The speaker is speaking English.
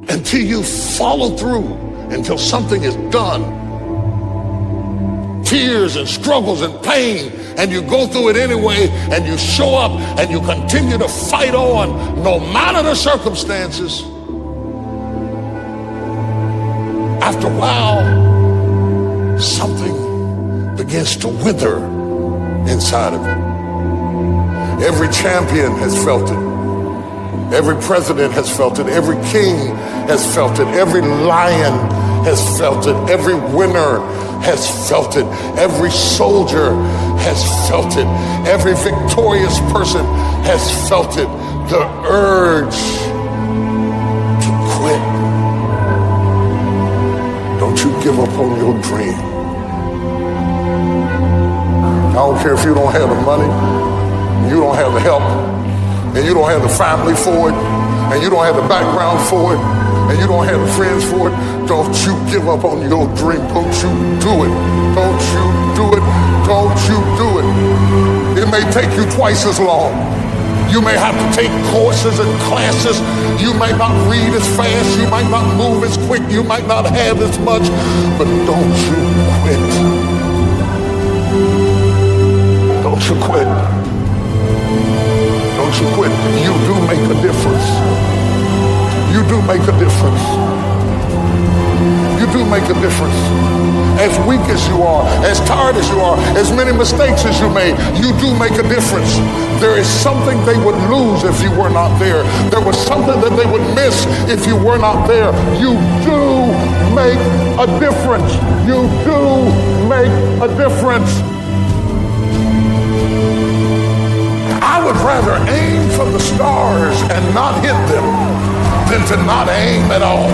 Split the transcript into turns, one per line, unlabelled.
until you follow through, until something is done. Tears and struggles and pain, and you go through it anyway, and you show up and you continue to fight on no matter the circumstances. After a while, something begins to wither inside of you. Every champion has felt it. Every president has felt it. Every king has felt it. Every lion has felt it. Every winner has felt it. Every soldier has felt it. Every victorious person has felt it. The urge to quit. Don't you give up on your dream. I don't care if you don't have the money, you don't have the help, and you don't have the family for it, and you don't have the background for it, and you don't have the friends for it. Don't you give up on your dream. Don't you do it. Don't you do it. Don't you do it. It may take you twice as long. You may have to take courses and classes. You might not read as fast. You might not move as quick. You might not have as much. But don't you quit. Don't you quit. Don't you quit. You do make a difference. You do make a difference. You do make a difference. As weak as you are, as tired as you are, as many mistakes as you made, you do make a difference. There is something they would lose if you were not there. There was something that they would miss if you were not there. You do make a difference. You do make a difference. I would rather aim for the stars and not hit them than to not aim at all.